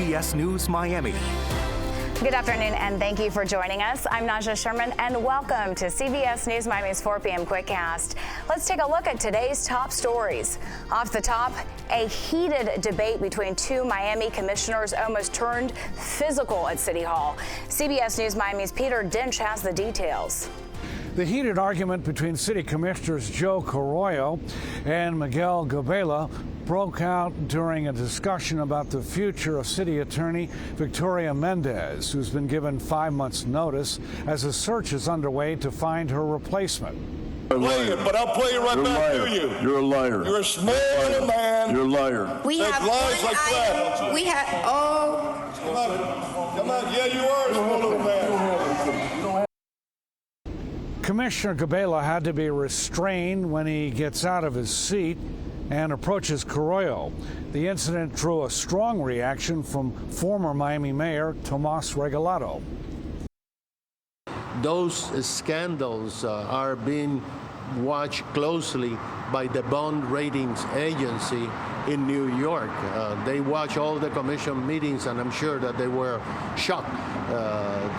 CBS News Miami. Good afternoon, and thank you for joining us. I'm Najahe Sherman, and welcome to CBS News Miami's 4 p.m. Quickcast. Let's take a look at today's top stories. Off the top, a heated debate between two Miami commissioners almost turned physical at City Hall. CBS News Miami's Peter Dinch has the details. The heated argument between City Commissioners Joe Carollo and Miguel Gabela broke out during a discussion about the future of City Attorney Victoria Mendez, who's been given 5 months' notice as a search is underway to find her replacement. Play it, but I'll play it right back to you. You're a liar. You're a small little man. You're a liar. We have lies like that. We have Come on. Yeah, you are a small little man. Commissioner Gabela had to be restrained when he gets out of his seat and approaches Carollo. The incident drew a strong reaction from former Miami Mayor Tomas Regalado. Those scandals are being watched closely by the bond ratings agency in New York. They watch all the commission meetings, and I'm sure that they were shocked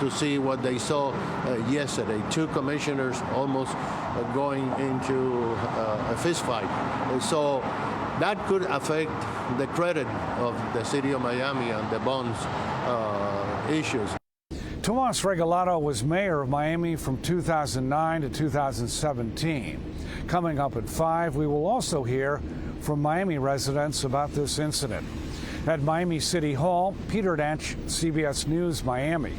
to see what they saw yesterday. Two commissioners almost going into a fist fight. So that could affect the credit of the city of Miami and the bonds issues. Tomas Regalado was mayor of Miami from 2009 to 2017. Coming up at 5, we will also hear from Miami residents about this incident. At Miami City Hall, Peter Dinch, CBS News, Miami.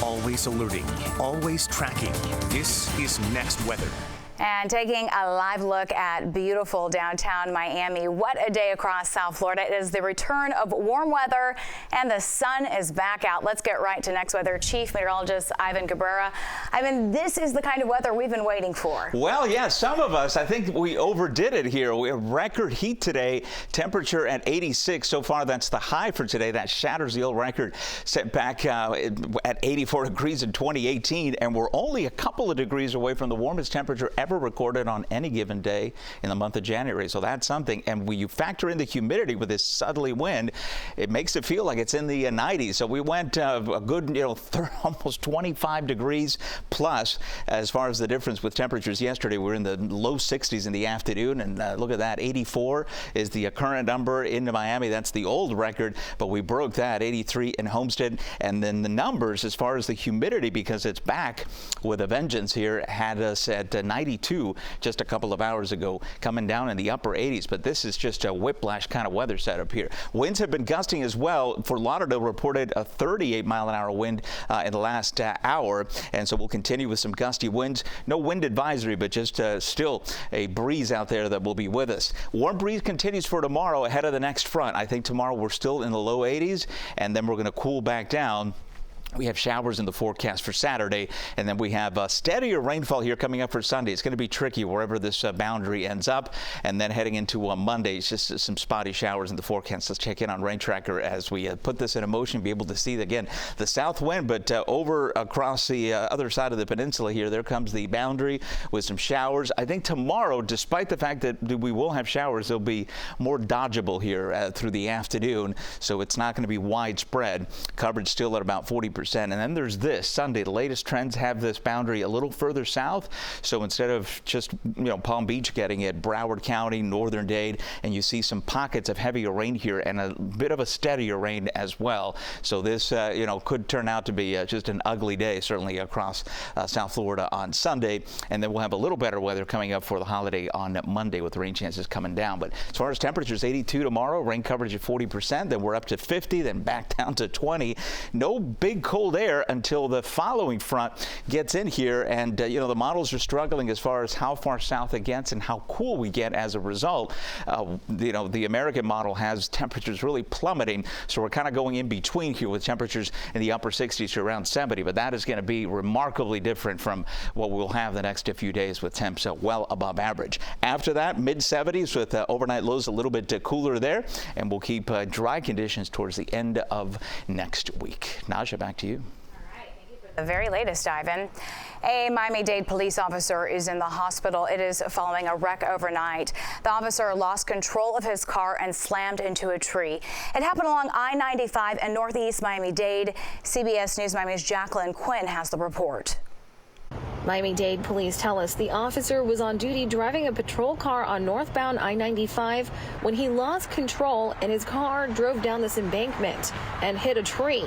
Always alerting, always tracking. This is Next Weather. And taking a live look at beautiful downtown Miami. What a day across South Florida. It is the return of warm weather, and the sun is back out. Let's get right to Next Weather Chief Meteorologist Ivan Cabrera. Ivan, this is the kind of weather we've been waiting for. Well, yeah, some of us, I think we overdid it here. We have record heat today, temperature at 86. So far, that's the high for today. That shatters the old record set back at 84 degrees in 2018. And we're only a couple of degrees away from the warmest temperature ever recorded on any given day in the month of January. So that's something. And when you factor in the humidity with this southerly wind, it makes it feel like it's in the 90s. So we went a good, almost 25 degrees plus as far as the difference with temperatures yesterday. We were in the low 60s in the afternoon, and look at that, 84 is the current number into Miami. That's the old record, but we broke that, 83 in Homestead. And then the numbers as far as the humidity, because it's back with a vengeance here, had us at 92 just a couple of hours ago, coming down in the upper 80s. But this is just a whiplash kind of weather setup here. Winds have been gusting as well. Fort Lauderdale reported a 38-mile-an-hour wind in the last hour, and so we'll continue with some gusty winds. No wind advisory, but just still a breeze out there that will be with us. Warm breeze continues for tomorrow ahead of the next front. I think tomorrow we're still in the low 80s, and then we're going to cool back down. We have showers in the forecast for Saturday, and then we have steadier rainfall here coming up for Sunday. It's going to be tricky wherever this boundary ends up, and then heading into Monday, it's just some spotty showers in the forecast. Let's check in on Rain Tracker as we put this into motion, be able to see again the south wind, but over across the other side of the peninsula here, there comes the boundary with some showers. I think tomorrow, despite the fact that we will have showers, they'll be more dodgeable here through the afternoon, so it's not going to be widespread. Coverage still at about 40%. And then there's this Sunday. The latest trends have this boundary a little further south. So instead of just, Palm Beach getting it, Broward County, northern Dade, and you see some pockets of heavier rain here and a bit of a steadier rain as well. So this, could turn out to be just an ugly day, certainly across South Florida on Sunday. And then we'll have a little better weather coming up for the holiday on Monday with rain chances coming down. But as far as temperatures, 82 tomorrow, rain coverage at 40%. Then we're up to 50, then back down to 20. No big cold air until the following front gets in here, and the models are struggling as far as how far south it gets and how cool we get as a result. The American model has temperatures really plummeting, so we're kind of going in between here with temperatures in the upper 60s to around 70, but that is going to be remarkably different from what we'll have the next few days with temps well above average. After that, mid 70s with overnight lows a little bit cooler there, and we'll keep dry conditions towards the end of next week. Naja, back to you. The very latest, Ivan. A Miami-Dade police officer is in the hospital. It is following a wreck overnight. The officer lost control of his car and slammed into a tree. It happened along I-95 in northeast Miami-Dade. CBS News Miami's Jacqueline Quinn has the report. Miami-Dade police tell us the officer was on duty driving a patrol car on northbound I-95 when he lost control and his car drove down this embankment and hit a tree.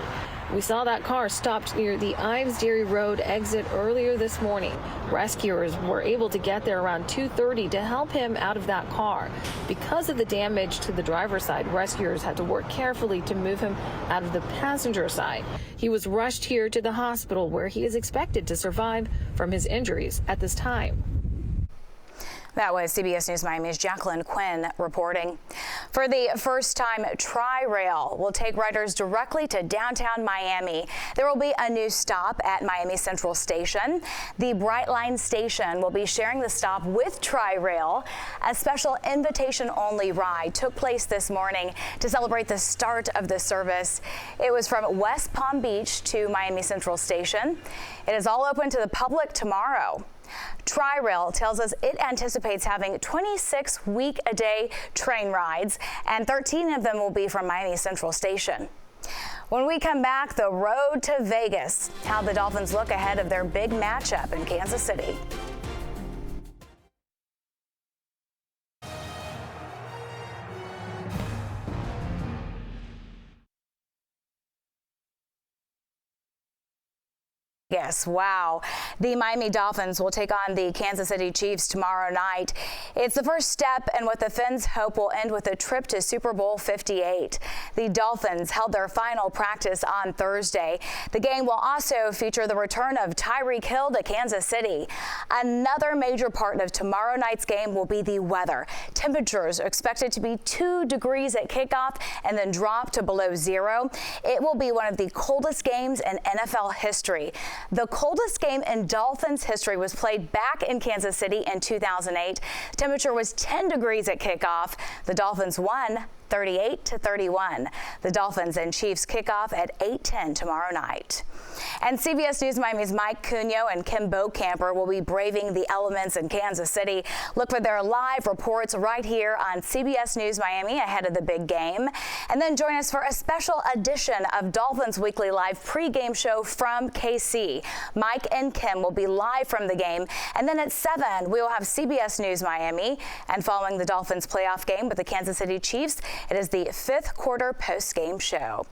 We saw that car stopped near the Ives Dairy Road exit earlier this morning. Rescuers were able to get there around 2:30 to help him out of that car. Because of the damage to the driver's side, rescuers had to work carefully to move him out of the passenger side. He was rushed here to the hospital where he is expected to survive from his injuries at this time. That was CBS News Miami's Jacqueline Quinn reporting. For the first time, Tri-Rail will take riders directly to downtown Miami. There will be a new stop at Miami Central Station. The Brightline station will be sharing the stop with Tri-Rail. A special invitation-only ride took place this morning to celebrate the start of the service. It was from West Palm Beach to Miami Central Station. It is all open to the public tomorrow. Tri-Rail tells us it anticipates having 26 week-a-day train rides, and 13 of them will be from Miami Central Station. When we come back, the road to Vegas, how the Dolphins look ahead of their big matchup in Kansas City. Yes, wow. The Miami Dolphins will take on the Kansas City Chiefs tomorrow night. It's the first step in what the Fins hope will end with a trip to Super Bowl 58. The Dolphins held their final practice on Thursday. The game will also feature the return of Tyreek Hill to Kansas City. Another major part of tomorrow night's game will be the weather. Temperatures are expected to be 2 degrees at kickoff and then drop to below 0. It will be one of the coldest games in NFL history. The coldest game in Dolphins history was played back in Kansas City in 2008. Temperature was 10 degrees at kickoff. The Dolphins won 38-31. The Dolphins and Chiefs kick off at 8:10 tomorrow night. And CBS News Miami's Mike Cunio and Kim Beaucamper will be braving the elements in Kansas City. Look for their live reports right here on CBS News Miami ahead of the big game. And then join us for a special edition of Dolphins Weekly Live pregame show from KC. Mike and Kim will be live from the game. And then at 7, we will have CBS News Miami. And following the Dolphins playoff game with the Kansas City Chiefs, it is the 5th quarter post-game show.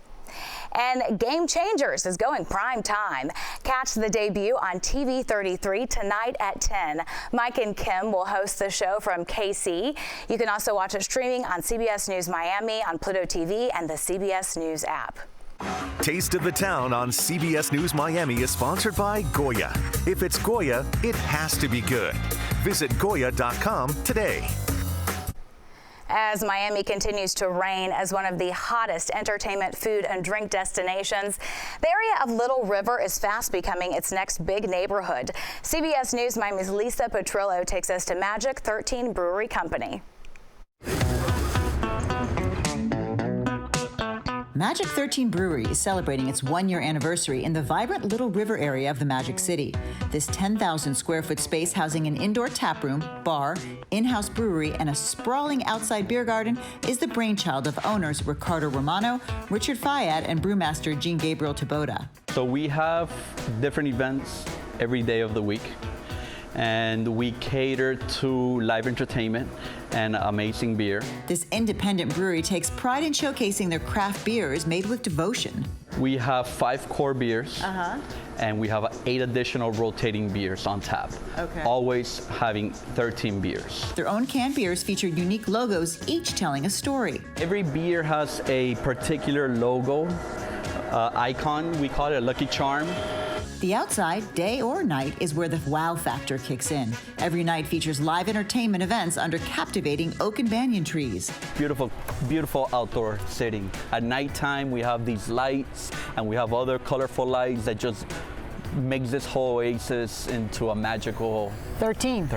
And Game Changers is going prime time. Catch the debut on TV 33 tonight at 10. Mike and Kim will host the show from KC. You can also watch it streaming on CBS News Miami, on Pluto TV, and the CBS News app. Taste of the Town on CBS News Miami is sponsored by Goya. If it's Goya, it has to be good. Visit Goya.com today. As Miami continues to reign as one of the hottest entertainment, food, and drink destinations, the area of Little River is fast becoming its next big neighborhood. CBS News Miami's Lisa Petrillo takes us to Magic 13 Brewery Company. Magic 13 Brewery is celebrating its 1-year anniversary in the vibrant Little River area of the Magic City. This 10,000 square foot space housing an indoor tap room, bar, in-house brewery, and a sprawling outside beer garden is the brainchild of owners Ricardo Romano, Richard Fayad, and brewmaster Jean Gabriel Taboda. So we have different events every day of the week, and we cater to live entertainment and amazing beer. This independent brewery takes pride in showcasing their craft beers made with devotion. We have 5 core beers, and we have 8 additional rotating beers on tap. Okay. Always having 13 beers. Their own canned beers feature unique logos, each telling a story. Every beer has a particular logo, icon. We call it a lucky charm. The outside, day or night, is where the wow factor kicks in. Every night features live entertainment events under captivating oak and banyan trees. Beautiful, beautiful outdoor setting. At nighttime, we have these lights, and we have other colorful lights that just makes this whole oasis into a magical 13.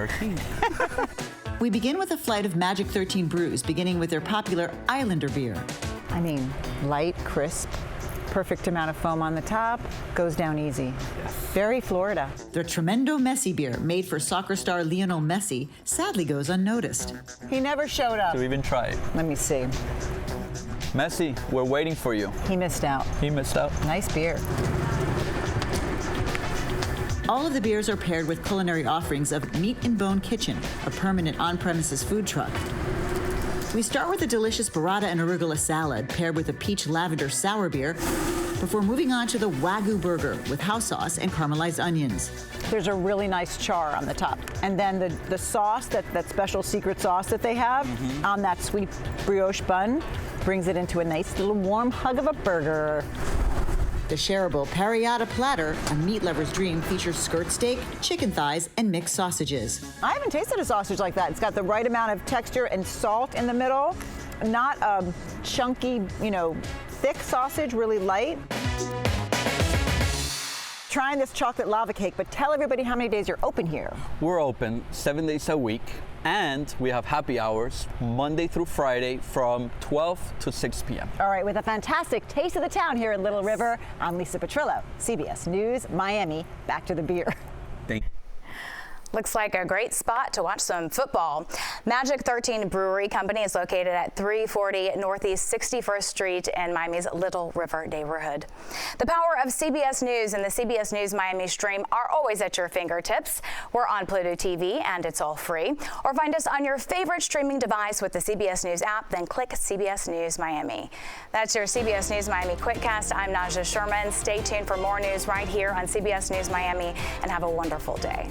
We begin with a flight of Magic 13 brews, beginning with their popular Islander beer. I mean, light, crisp, perfect amount of foam on the top, goes down easy. Very Florida. The Tremendo Messi beer, made for soccer star Lionel Messi, sadly goes unnoticed. He never showed up. To even try it. Let me see. Messi, we're waiting for you. He missed out. He missed out. Nice beer. All of the beers are paired with culinary offerings of Meat and Bone Kitchen, a permanent on-premises food truck. We start with a delicious burrata and arugula salad paired with a peach lavender sour beer before moving on to the Wagyu burger with house sauce and caramelized onions. There's a really nice char on the top. And then the sauce, that special secret sauce that they have on that sweet brioche bun, brings it into a nice little warm hug of a burger. The shareable Parriata platter, a meat lover's dream, features skirt steak, chicken thighs, and mixed sausages. I haven't tasted a sausage like that. It's got the right amount of texture and salt in the middle. Not a chunky, thick sausage, really light. Trying this chocolate lava cake, but tell everybody how many days you're open here. We're open 7 days a week, and we have happy hours Monday through Friday from 12 to 6 p.m. All right, with a fantastic taste of the town here in Little River, I'm Lisa Petrillo, CBS News, Miami. Back to the beer. Thank you. Looks like a great spot to watch some football. Magic 13 Brewery Company is located at 340 Northeast 61st Street in Miami's Little River neighborhood. The power of CBS News and the CBS News Miami stream are always at your fingertips. We're on Pluto TV and it's all free. Or find us on your favorite streaming device with the CBS News app, then click CBS News Miami. That's your CBS News Miami Quickcast. I'm Najahe Sherman. Stay tuned for more news right here on CBS News Miami and have a wonderful day.